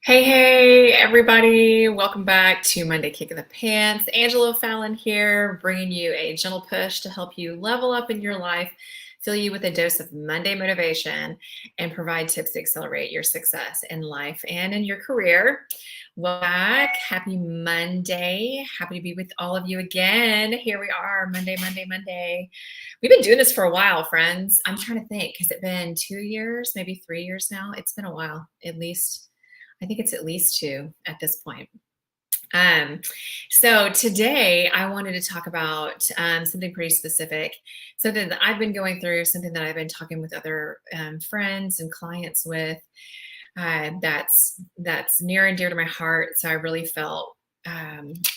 Hey, everybody. Welcome back to Monday Kick of the Pants. Angela Fallon here, bringing you a gentle push to help you level up in your life, fill you with a dose of Monday motivation, and provide tips to accelerate your success in life and in your career. Welcome back. Happy Monday. Happy to be with all of you again. Here we are, Monday, Monday, Monday. We've been doing this for a while, friends. I'm trying to think. Has it been 2 years, maybe 3 years now? It's been a while, at least. I think it's at least two at this point. Um, so today I wanted to talk about something pretty specific, something that I've been going through, something that I've been talking with other friends and clients with. That's near and dear to my heart. So I really felt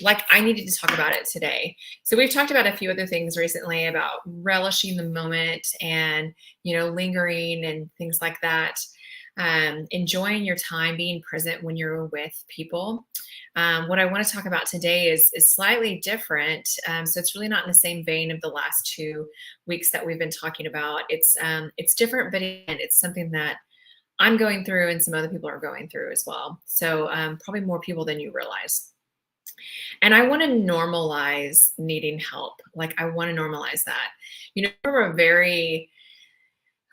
like I needed to talk about it today. So we've talked about a few other things recently about relishing the moment and lingering and things like that, enjoying your time, being present when you're with people. What I want to talk about today is slightly different. So it's really not in the same vein of the last 2 weeks that we've been talking about. It's different, but again, it's something that I'm going through and some other people are going through as well. So probably more people than you realize. And I want to normalize needing help. Like I want to normalize that. We're a very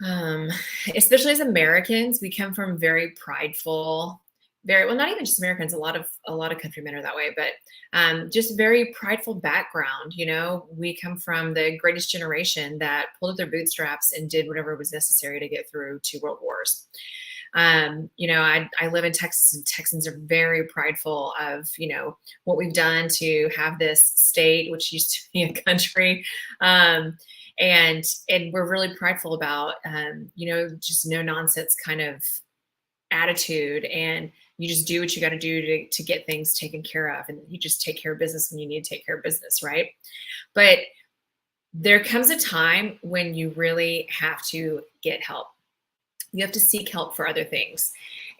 um, especially as Americans, we come from very prideful, very well, not even just Americans, a lot of countrymen are that way, but just very prideful background. We come from the greatest generation that pulled up their bootstraps and did whatever was necessary to get through 2 world wars. I live in Texas, and Texans are very prideful of, what we've done to have this state, which used to be a country. And we're really prideful about, just no nonsense kind of attitude. And you just do what you got to do to get things taken care of. And you just take care of business when you need to take care of business. Right. But there comes a time when you really have to get help. You have to seek help for other things.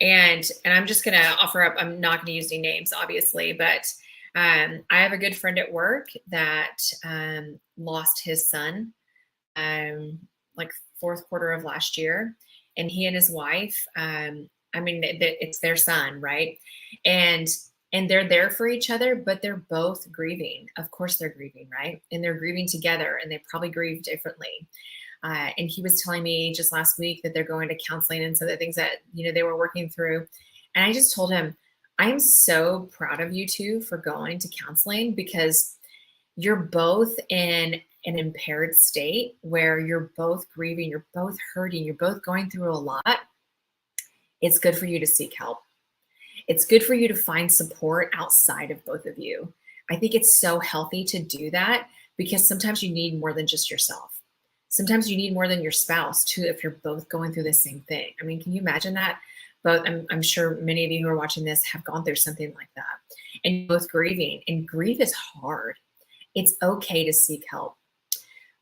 And I'm just going to offer up, I'm not going to use any names, obviously, but I have a good friend at work that lost his son like fourth quarter of last year. And he and his wife, it's their son, right? And they're there for each other, but they're both grieving. Of course they're grieving, right? And they're grieving together, and they probably grieve differently. And he was telling me just last week that they're going to counseling and some of the things that, they were working through. And I just told him, I am so proud of you two for going to counseling, because you're both in an impaired state where you're both grieving, you're both hurting, you're both going through a lot. It's good for you to seek help. It's good for you to find support outside of both of you. I think it's so healthy to do that, because sometimes you need more than just yourself. Sometimes you need more than your spouse too, if you're both going through the same thing. I mean, can you imagine that? But I'm sure many of you who are watching this have gone through something like that, and you're both grieving, and grief is hard. It's okay to seek help.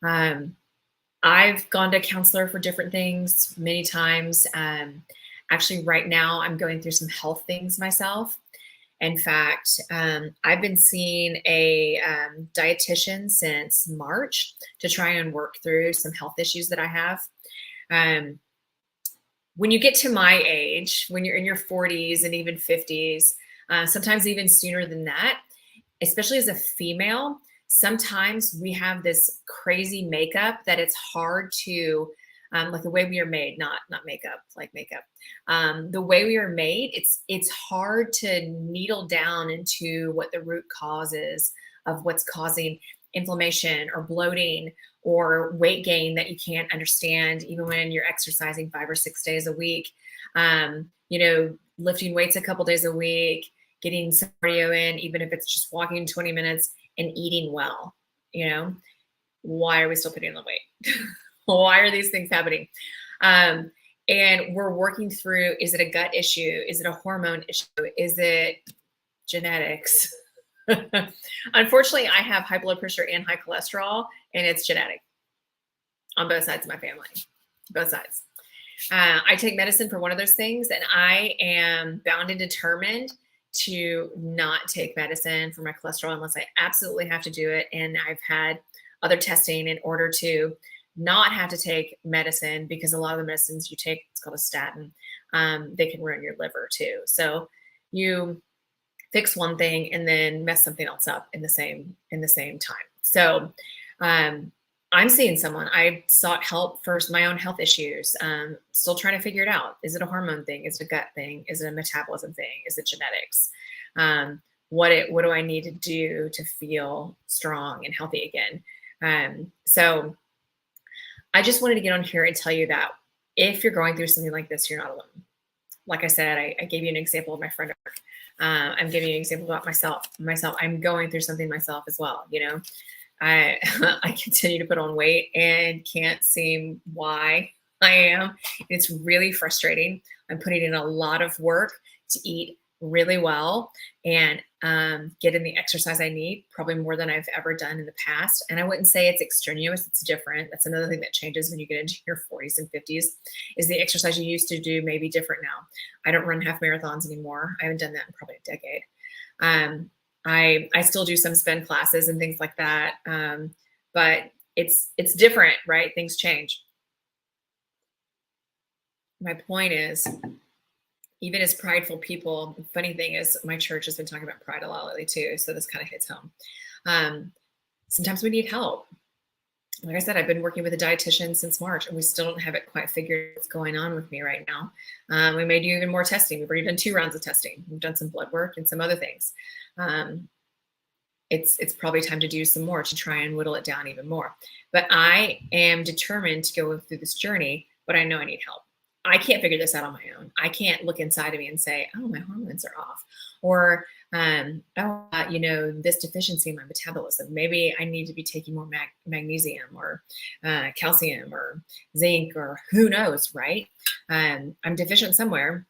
I've gone to a counselor for different things many times. Actually, right now, I'm going through some health things myself. In fact, I've been seeing a dietitian since March to try and work through some health issues that I have. When you get to my age, when you're in your 40s and even 50s, sometimes even sooner than that, especially as a female, sometimes we have this crazy makeup that it's hard to, like the way we are made, not makeup, like makeup. The way we are made, it's hard to needle down into what the root cause is of what's causing inflammation or bloating or weight gain that you can't understand, even when you're exercising 5 or 6 days a week. Lifting weights a couple days a week, getting some cardio in, even if it's just walking 20 minutes, and eating well. Why are we still putting on the weight? Why are these things happening? And we're working through, is it a gut issue? Is it a hormone issue? Is it genetics? Unfortunately, I have high blood pressure and high cholesterol, and it's genetic on both sides of my family, both sides. I take medicine for one of those things, and I am bound and determined to not take medicine for my cholesterol unless I absolutely have to do it. And I've had other testing in order to not have to take medicine, because a lot of the medicines you take, it's called a statin, they can ruin your liver too. So you fix one thing and then mess something else up in the same time. So um, I'm seeing someone. I sought help for my own health issues. Still trying to figure it out. Is it a hormone thing? Is it a gut thing? Is it a metabolism thing? Is it genetics? What do I need to do to feel strong and healthy again? So I just wanted to get on here and tell you that if you're going through something like this, you're not alone. Like I said, I gave you an example of my friend. I'm giving you an example about myself. I'm going through something myself as well. I I continue to put on weight and can't seem why I am. It's really frustrating. I'm putting in a lot of work to eat really well and get in the exercise I need, probably more than I've ever done in the past. And I wouldn't say it's extraneous, it's different. That's another thing that changes when you get into your 40s and 50s is the exercise you used to do may be different now. I don't run half marathons anymore. I haven't done that in probably a decade. I still do some spin classes and things like that. But it's different, right? Things change. My point is, even as prideful people, the funny thing is my church has been talking about pride a lot lately too. So this kind of hits home. Sometimes we need help. Like I said, I've been working with a dietitian since March and we still don't have it quite figured what's going on with me right now. We may do even more testing. We've already done 2 rounds of testing. We've done some blood work and some other things. It's probably time to do some more to try and whittle it down even more. But I am determined to go through this journey, but I know I need help. I can't figure this out on my own. I can't look inside of me and say, oh, my hormones are off. Or, this deficiency in my metabolism. Maybe I need to be taking more magnesium or calcium or zinc or who knows, right? I'm deficient somewhere.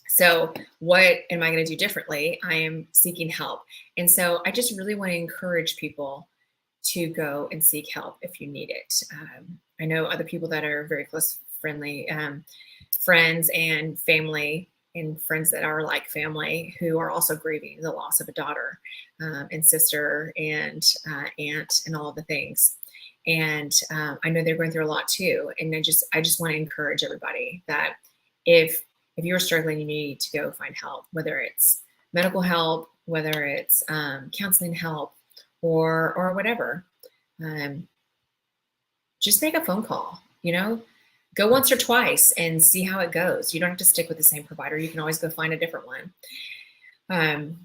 So what am I going to do differently? I am seeking help. And so I just really want to encourage people to go and seek help if you need it. I know other people that are very close friendly friends and family and friends that are like family who are also grieving the loss of a daughter and sister and aunt and all of the things. And I know they're going through a lot too. And I just want to encourage everybody that if you're struggling, you need to go find help, whether it's medical help, whether it's counseling help or whatever. Just make a phone call, go once or twice and see how it goes. You don't have to stick with the same provider. You can always go find a different one.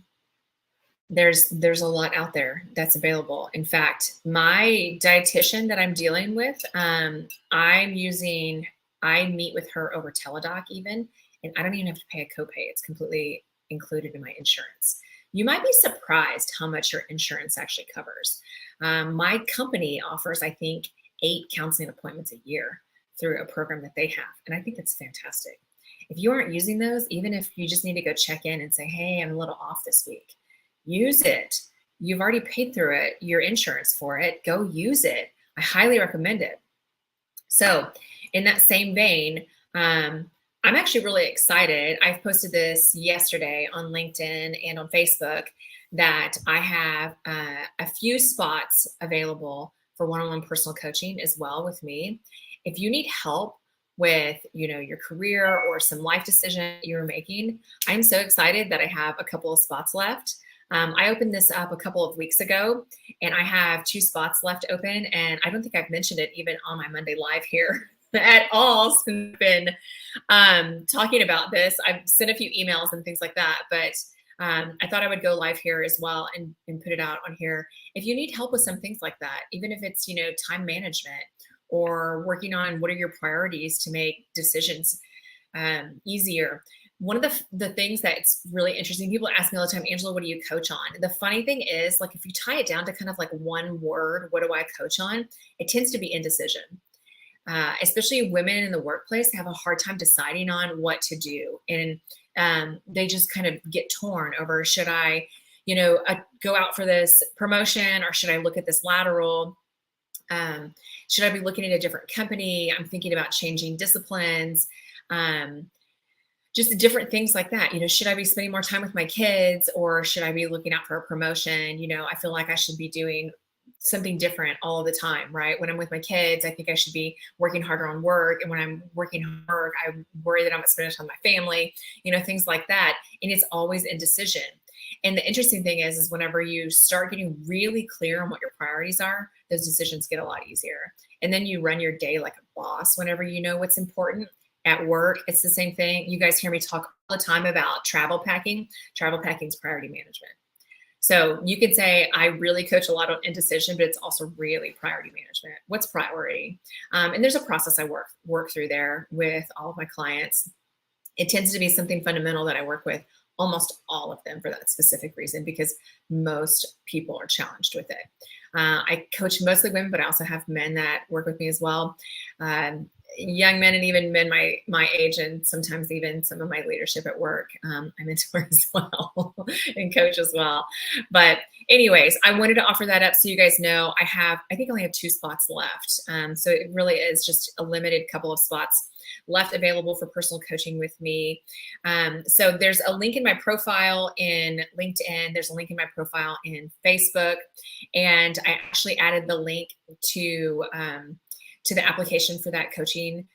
There's a lot out there that's available. In fact, my dietitian that I'm dealing with, I meet with her over Teladoc even, and I don't even have to pay a copay. It's completely included in my insurance. You might be surprised how much your insurance actually covers. My company offers, I think, 8 counseling appointments a year through a program that they have. And I think that's fantastic. If you aren't using those, even if you just need to go check in and say, hey, I'm a little off this week, use it. You've already paid through it, your insurance for it. Go use it. I highly recommend it. So in that same vein, I'm actually really excited. I've posted this yesterday on LinkedIn and on Facebook that I have a few spots available for one-on-one personal coaching as well with me. If you need help with, your career or some life decision you're making, I'm so excited that I have a couple of spots left. I opened this up a couple of weeks ago and I have 2 spots left open. And I don't think I've mentioned it even on my Monday Live here at all since I've been talking about this. I've sent a few emails and things like that, but I thought I would go live here as well and put it out on here. If you need help with some things like that, even if it's, time management or working on what are your priorities to make decisions easier. One of the things that's really interesting, people ask me all the time, Angela, what do you coach on? The funny thing is, like, if you tie it down to kind of like one word, what do I coach on? It tends to be indecision. Especially women in the workplace have a hard time deciding on what to do. And they just kind of get torn over, should I, go out for this promotion or should I look at this lateral? Should I be looking at a different company? I'm thinking about changing disciplines. Just different things like that. Should I be spending more time with my kids or should I be looking out for a promotion? I feel like I should be doing something different all of the time, right? When I'm with my kids, I think I should be working harder on work. And when I'm working on work, I worry that I'm not spending time with my family, things like that. And it's always indecision. And the interesting thing is whenever you start getting really clear on what your priorities are, those decisions get a lot easier. And then you run your day like a boss whenever you know what's important. At work, it's the same thing. You guys hear me talk all the time about travel packing. Travel packing is priority management. So you could say, I really coach a lot on indecision, but it's also really priority management. What's priority? And there's a process I work through there with all of my clients. It tends to be something fundamental that I work with almost all of them for that specific reason, because most people are challenged with it. I coach mostly women, but I also have men that work with me as well. Young men and even men my age, and sometimes even some of my leadership at work. I mentor as well and coach as well. But anyways, I wanted to offer that up so you guys know I think I only have 2 spots left. So it really is just a limited couple of spots left available for personal coaching with me. So there's a link in my profile in LinkedIn. There's a link in my profile in Facebook. And I actually added the link to the application for that coaching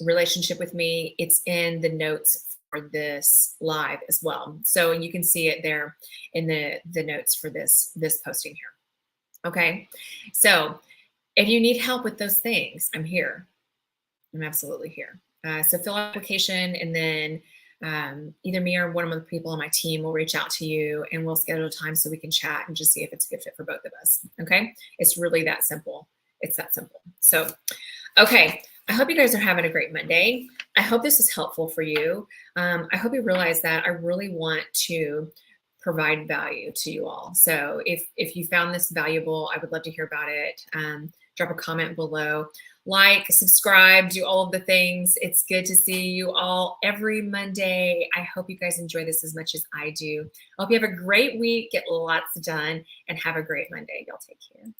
relationship with me. It's in the notes for this live as well. So you can see it there in the notes for this posting here. Okay. So if you need help with those things, I'm here. I'm absolutely here. So fill out application, and then either me or one of the people on my team will reach out to you, and we'll schedule time so we can chat and just see if it's a good fit for both of us. Okay. It's really that simple. It's that simple. So, okay. I hope you guys are having a great Monday. I hope this is helpful for you. I hope you realize that I really want to provide value to you all. So if you found this valuable, I would love to hear about it. Drop a comment below, like, subscribe, do all of the things. It's good to see you all every Monday. I hope you guys enjoy this as much as I do. I hope you have a great week, get lots done, and have a great Monday. Y'all take care.